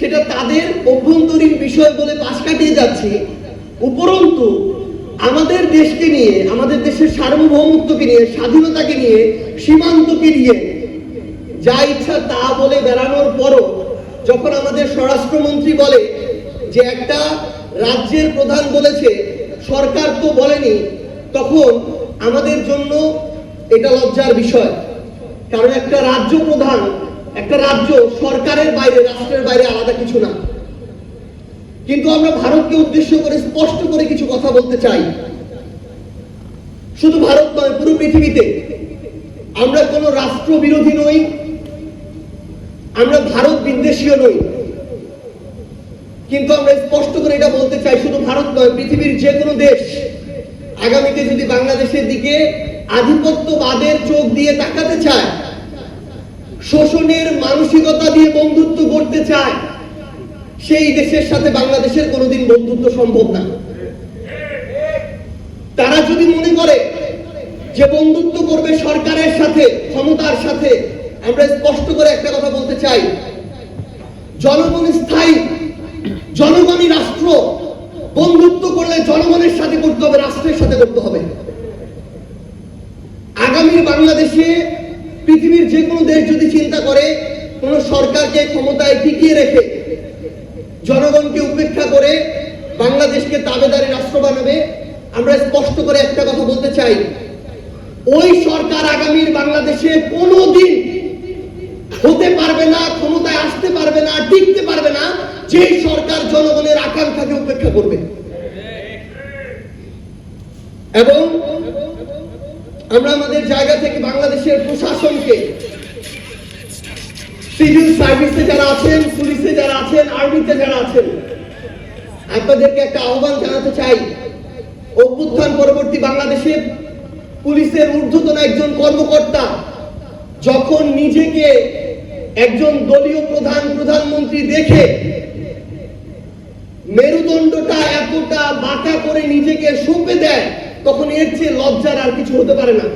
সেটা তাদের অভ্যন্তরীণ বিষয় বলে পাশ কাটিয়ে যাচ্ছি, উপরন্তু আমাদের দেশকে নিয়ে, আমাদের দেশের সার্বভৌমত্বকে নিয়ে, স্বাধীনতাকে নিয়ে, সীমান্তকে নিয়ে যা ইচ্ছা তা বলে বেড়ানোর পরও যখন আমাদের স্বরাষ্ট্রমন্ত্রী বলে যে একটা রাজ্যের প্রধান বলেছে, সরকার তো বলেনি, তখন আমাদের জন্য এটা লজ্জার বিষয়। কারণ একটা রাজ্য প্রধান, একটা রাজ্য সরকারের বাইরে, রাষ্ট্রের বাইরে আলাদা কিছু না। কিন্তু আমরা ভারতকে উদ্দেশ্য করে স্পষ্ট করে কিছু কথা বলতে চাই। শুধু ভারত নয়, পুরো পৃথিবীতে আমরা কোনো রাষ্ট্র বিরোধী নই, আমরা ভারত বিদ্বেষীও নই, কিন্তু আমরা স্পষ্ট করে এটা বলতে চাই, শুধু ভারত নয়, পৃথিবীর যে কোনো দেশ আগামীতে যদি বাংলাদেশের দিকে আধিপত্যবাদের চোখ দিয়ে তাকাতে চায়, শোষণের মানসিকতা দিয়ে বন্ধুত্ব করতে চায়, সেই দেশের সাথে বাংলাদেশের কোনোদিন বন্ধুত্ব সম্ভব না। তারা যদি মনে করে যে বন্ধুত্ব করবে সরকারের সাথে, ক্ষমতার সাথে, আমরা স্পষ্ট করে একটা কথা বলতে চাই, জনগণ স্থায়ী, জনগণই রাষ্ট্র। বন্ধুত্ব করলে জনগণের সাথে করতে হবে, রাষ্ট্রের সাথে করতে হবে। আগামীর বাংলাদেশে পৃথিবীর যে কোনো দেশ যদি চিন্তা করে কোন সরকারকে ক্ষমতায় টিকিয়ে রেখে জনগণকে উপেক্ষা করে বাংলাদেশকে তাবেদারি রাষ্ট্র বানাবে, আমরা স্পষ্ট করে একটা কথা বলতে চাই, ওই সরকার আগামীর বাংলাদেশে কোনোদিন হতে পারবে না, ক্ষমতায় আসতে পারবে না, টিকতে পারবে না, যে সরকার জনগণের আকাঙ্ক্ষাকে উপেক্ষা করবে। এবং আমরা আমাদের জায়গা থেকে বাংলাদেশের প্রশাসনকে, সিভিল সার্ভিসে যারা আছেন, পুলিশে যারা আছেন, আর্মিতে যারা আছেন, আপনাদেরকে একটা আহ্বান জানাতে চাই। অভ্যুত্থান পরবর্তী বাংলাদেশে পুলিশের ঊর্ধ্বতন একজন কর্মকর্তা যখন নিজেকে একজন দলীয় প্রধানমন্ত্রী দেখে মেরুদণ্ডটা এতটা বাঁকা করে নিজেকে সঁপে দেয়, তখন এর চেয়ে লজ্জার আর কিছু হতে পারে না।